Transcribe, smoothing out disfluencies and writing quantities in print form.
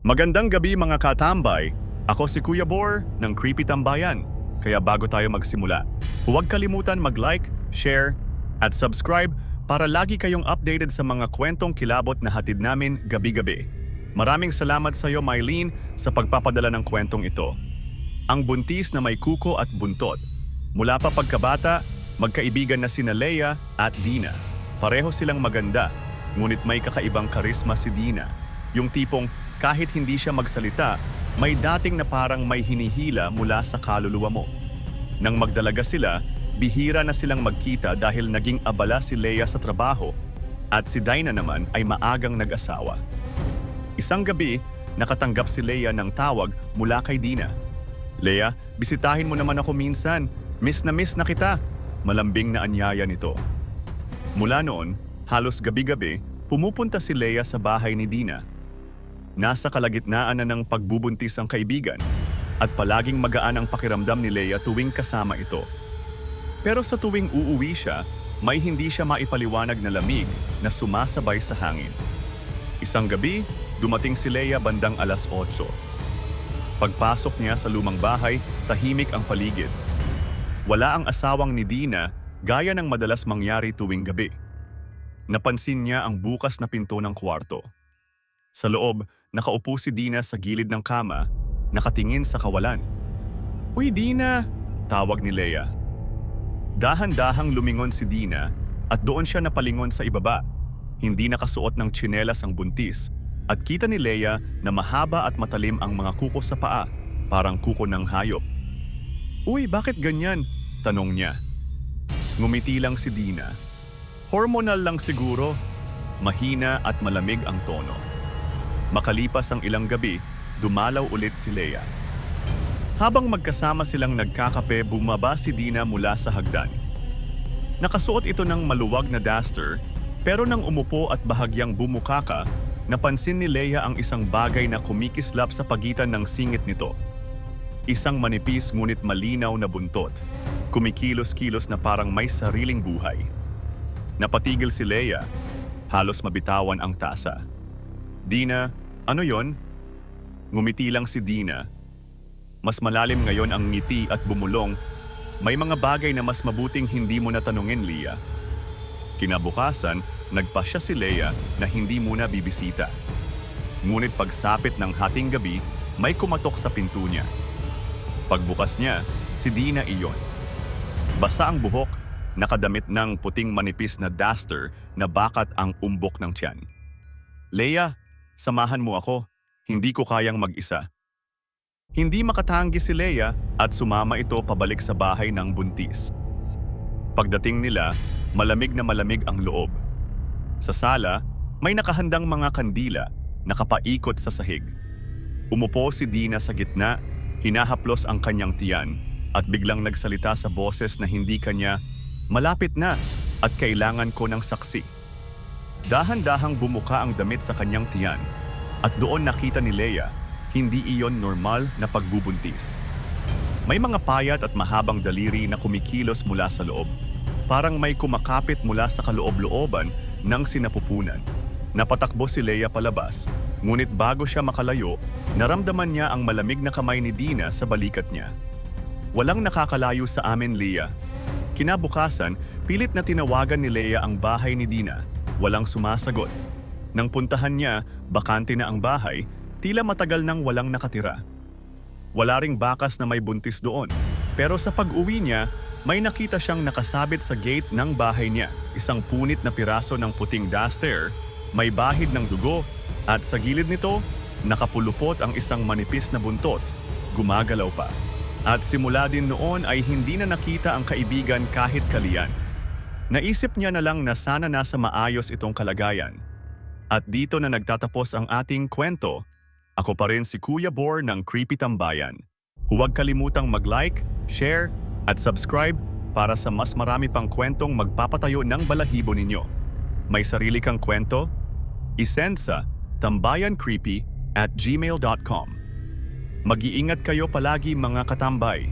Magandang gabi mga katambay. Ako si Kuya Bor ng Creepy Tambayan. Kaya bago tayo magsimula, huwag kalimutan mag-like, share, at subscribe para lagi kayong updated sa mga kwentong kilabot na hatid namin gabi-gabi. Maraming salamat sa iyo, Mylene, sa pagpapadala ng kwentong ito. Ang buntis na may kuko at buntot. Mula pa pagkabata, magkaibigan na sina Leia at Dina. Pareho silang maganda, ngunit may kakaibang karisma si Dina. Yung tipong kahit hindi siya magsalita, may dating na parang may hinihila mula sa kaluluwa mo. Nang magdalaga sila, bihira na silang magkita dahil naging abala si Leia sa trabaho at si Dina naman ay maagang nag-asawa. Isang gabi, nakatanggap si Leia ng tawag mula kay Dina. "Leia, bisitahin mo naman ako minsan. Miss na kita." Malambing na anyaya nito. Mula noon, halos gabi-gabi, pumupunta si Leia sa bahay ni Dina. Nasa kalagitnaan na ng pagbubuntis ang kaibigan at palaging magaan ang pakiramdam ni Leia tuwing kasama ito. Pero sa tuwing uuwi siya, may hindi siya maipaliwanag na lamig na sumasabay sa hangin. Isang gabi, dumating si Leia bandang 8:00. Pagpasok niya sa lumang bahay, tahimik ang paligid. Wala ang asawang ni Dina gaya ng madalas mangyari tuwing gabi. Napansin niya ang bukas na pinto ng kwarto. Sa loob, nakaupo si Dina sa gilid ng kama, nakatingin sa kawalan. "Uy, Dina!" tawag ni Leia. Dahan-dahang lumingon si Dina at doon siya napalingon sa ibaba. Hindi nakasuot ng tsinelas ang buntis at kita ni Leia na mahaba at matalim ang mga kuko sa paa, parang kuko ng hayop. "Uy, bakit ganyan?" tanong niya. Ngumiti lang si Dina. "Hormonal lang siguro." Mahina at malamig ang tono. Makalipas ang ilang gabi, dumalaw ulit si Leia. Habang magkasama silang nagkakape, bumaba si Dina mula sa hagdan. Nakasuot ito ng maluwag na duster, pero nang umupo at bahagyang bumukaka, napansin ni Leia ang isang bagay na kumikislap sa pagitan ng singit nito. Isang manipis ngunit malinaw na buntot. Kumikilos-kilos na parang may sariling buhay. Napatigil si Leia, halos mabitawan ang tasa. "Dina, ano yon?" Ngumiti lang si Dina. Mas malalim ngayon ang ngiti at bumulong. "May mga bagay na mas mabuting hindi mo na tanungin, Leia." Kinabukasan, nagpasya si Leia na hindi muna bibisita. Ngunit pagsapit ng hating gabi, may kumatok sa pinto niya. Pagbukas niya, si Dina iyon. Basa ang buhok, nakadamit ng puting manipis na duster na bakat ang umbok ng tiyan. "Leia, samahan mo ako. Hindi ko kayang mag-isa." Hindi makatanggi si Leia at sumama ito pabalik sa bahay ng buntis. Pagdating nila, malamig na malamig ang loob. Sa sala, may nakahandang mga kandila, nakapaikot sa sahig. Umupo si Dina sa gitna, hinahaplos ang kanyang tiyan at biglang nagsalita sa boses na hindi kanya, "Malapit na at kailangan ko ng saksi." Dahan-dahang bumuka ang damit sa kanyang tiyan at doon nakita ni Leia, hindi iyon normal na pagbubuntis. May mga payat at mahabang daliri na kumikilos mula sa loob. Parang may kumakapit mula sa kaloob-looban ng sinapupunan. Napatakbo si Leia palabas, ngunit bago siya makalayo, naramdaman niya ang malamig na kamay ni Dina sa balikat niya. "Walang nakakalayo sa amin, Leia." Kinabukasan, pilit na tinawagan ni Leia ang bahay ni Dina. Walang sumasagot. Nang puntahan niya, bakante na ang bahay, tila matagal nang walang nakatira. Wala ring bakas na may buntis doon, pero sa pag-uwi niya, may nakita siyang nakasabit sa gate ng bahay niya, isang punit na piraso ng puting duster, may bahid ng dugo, at sa gilid nito, nakapulupot ang isang manipis na buntot, gumagalaw pa. At simula din noon ay hindi na nakita ang kaibigan kahit kalian. Naisip niya na lang na sana nasa maayos itong kalagayan. At dito na nagtatapos ang ating kwento. Ako pa rin si Kuya Bor ng Creepy Tambayan. Huwag kalimutang mag-like, share, at subscribe para sa mas marami pang kwentong magpapatayo ng balahibo ninyo. May sarili kang kwento? I-send sa tambayancreepy@gmail.com. Mag-iingat kayo palagi mga katambay.